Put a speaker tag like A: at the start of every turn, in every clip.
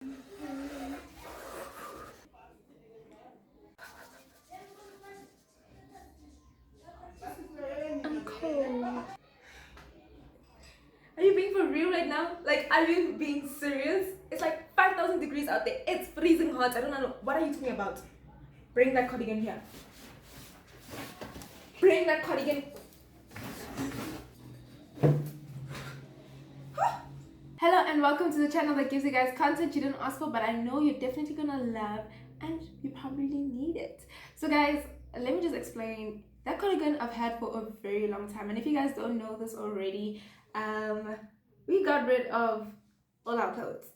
A: I'm cold. Are you being for real right now? Like, are you being serious? It's like 5,000 degrees out there. It's freezing hot. I don't know. What are you talking about? Bring that cardigan here. Bring that cardigan. Hello and welcome to the channel that gives you guys content you didn't ask for, but I know you're definitely gonna love and you probably need it. So guys, let me just explain. That cardigan I've had for a very long time, and if you guys don't know this already, we got rid of all our clothes.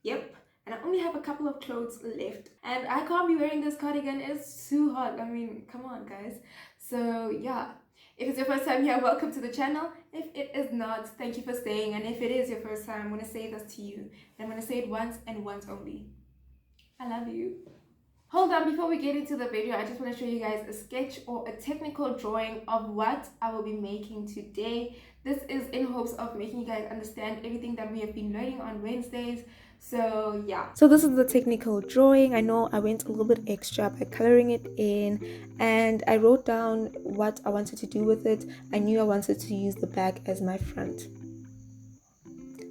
A: Yep. And I only have a couple of clothes left. And I can't be wearing this cardigan. It's too hot. I mean, come on, guys. So, yeah. If it's your first time here, welcome to the channel. If it is not, thank you for staying. And if it is your first time, I'm going to say this to you. And I'm going to say it once and once only. I love you. Hold on, before we get into the video, I just want to show you guys a sketch or a technical drawing of what I will be making today. This is in hopes of making you guys understand everything that we have been learning on Wednesdays. So yeah, so this is the technical drawing. I know I went a little bit extra by coloring it in, and I wrote down what I wanted to do with it. I knew I wanted to use the back as my front.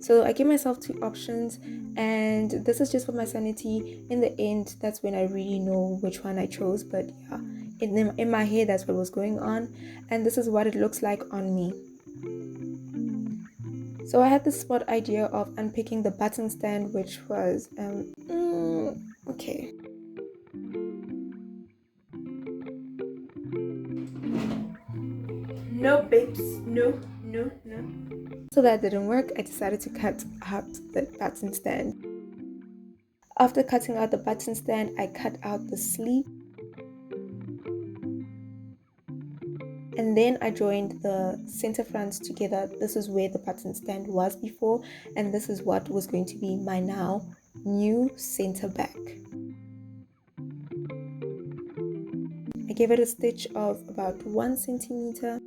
A: So I gave myself two options, and this is just for my sanity. In the end, that's when I really know which one I chose. But yeah, in my head, that's what was going on, and this is what it looks like on me. So I had this spot idea of unpicking the button stand, which was okay. No, babes, no. So that didn't work. I decided to cut out the button stand. After cutting out the button stand, I cut out the sleeve. And then I joined the center fronts together. This is where the button stand was before, and this is what was going to be my now new center back. I gave it a stitch of about 1 centimeter.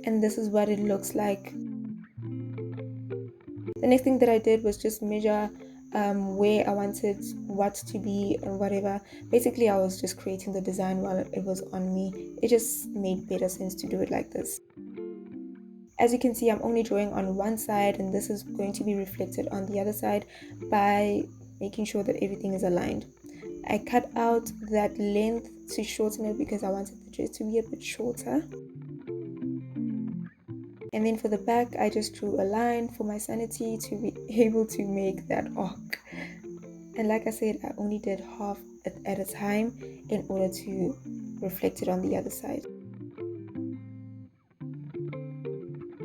A: And this is what it looks like. The next thing that I did was just measure where I wanted what to be and whatever. Basically, I was just creating the design while it was on me. It just made better sense to do it like this. As you can see, I'm only drawing on one side, and this is going to be reflected on the other side by making sure that everything is aligned. I cut out that length to shorten it because I wanted the dress to be a bit shorter. And then for the back, I just drew a line for my sanity to be able to make that arc. And like I said, I only did half at a time in order to reflect it on the other side.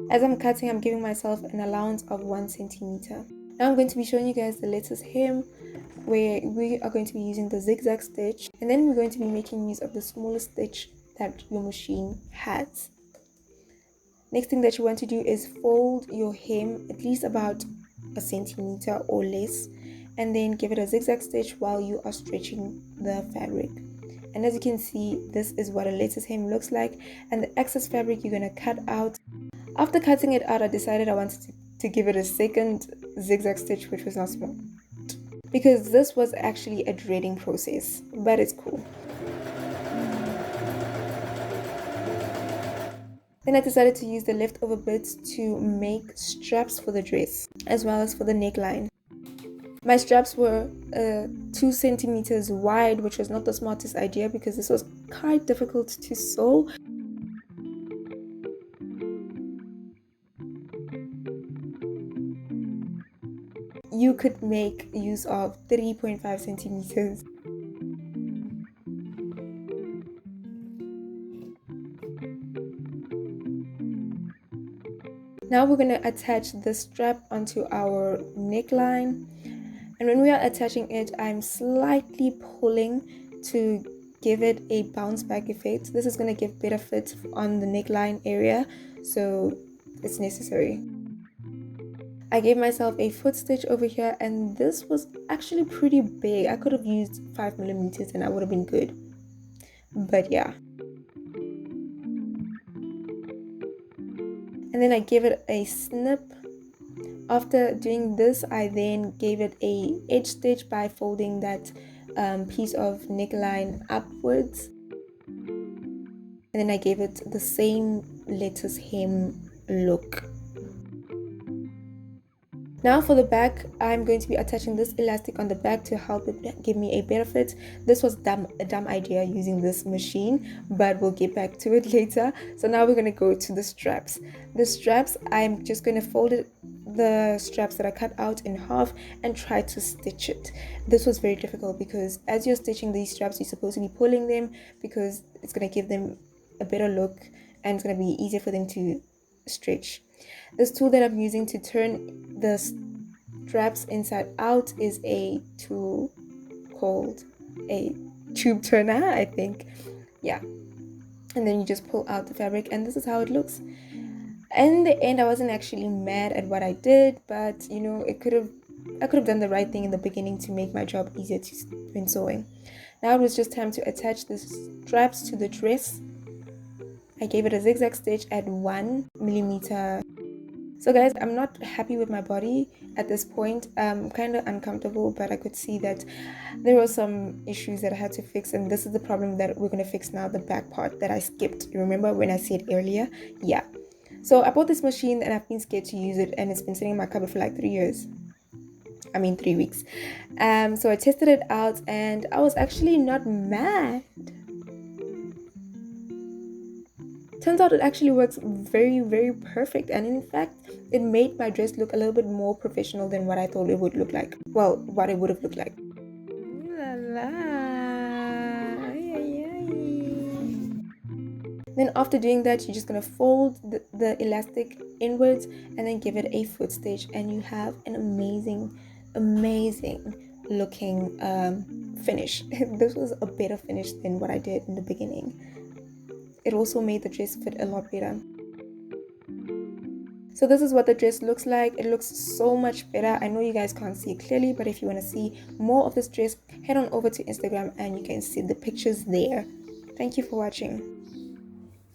A: As I'm cutting, I'm giving myself an allowance of 1 centimeter. Now I'm going to be showing you guys the lettuce hem, where we are going to be using the zigzag stitch, and then we're going to be making use of the smallest stitch that your machine has. Next thing that you want to do is fold your hem at least about 1 centimeter or less, and then give it a zigzag stitch while you are stretching the fabric. And as you can see, this is what a lettuce hem looks like, and the excess fabric you're going to cut out. After cutting it out, I decided I wanted to give it a second zigzag stitch, which was not small, because this was actually a dreading process, but it's cool. Then I decided to use the leftover bits to make straps for the dress, as well as for the neckline. My straps were 2 centimeters wide, which was not the smartest idea because this was quite difficult to sew. You could make use of 3.5 centimeters. Now we're going to attach the strap onto our neckline, and when we are attaching it, I'm slightly pulling to give it a bounce back effect. This is going to give better fit on the neckline area, so it's necessary. I gave myself a foot stitch over here, and this was actually pretty big. I could have used 5 millimeters and I would have been good, but yeah. and then I gave it a snip. After doing this, I then gave it a edge stitch by folding that piece of neckline upwards, and then I gave it the same lettuce hem look. Now for the back, I'm going to be attaching this elastic on the back to help it give me a better fit. This was a dumb idea using this machine, but we'll get back to it later. So now we're going to go to the straps. The straps, I'm just going to fold the straps that I cut out in half and try to stitch it. This was very difficult because as you're stitching these straps, you're supposed to be pulling them because it's going to give them a better look and it's going to be easier for them to stretch. This tool that I'm using to turn the straps inside out is a tool called a tube turner, I think. Yeah. And then you just pull out the fabric and this is how it looks. In the end, I wasn't actually mad at what I did, but you know, I could have done the right thing in the beginning to make my job easier when sewing. Now it was just time to attach the straps to the dress. I gave it a zigzag stitch at 1 millimeter. So guys, I'm not happy with my body at this point. I'm kind of uncomfortable, but I could see that there were some issues that I had to fix, and this is the problem that we're going to fix now, the back part that I skipped. You remember when I said earlier? Yeah. So I bought this machine and I've been scared to use it, and it's been sitting in my cupboard for like 3 years. I mean 3 weeks. So I tested it out and I was actually not mad. Turns out it actually works very, very perfect, and in fact it made my dress look a little bit more professional than what I thought it would look like. Well, what it would have looked like. La la. Ay, ay, ay. Then after doing that, you're just gonna fold the elastic inwards and then give it a foot stitch, and you have an amazing looking finish. This was a better finish than what I did in the beginning. It also made the dress fit a lot better. So this is what the dress looks like. It looks so much better. I know you guys can't see it clearly, but if you want to see more of this dress, head on over to Instagram and you can see the pictures there. Thank you for watching.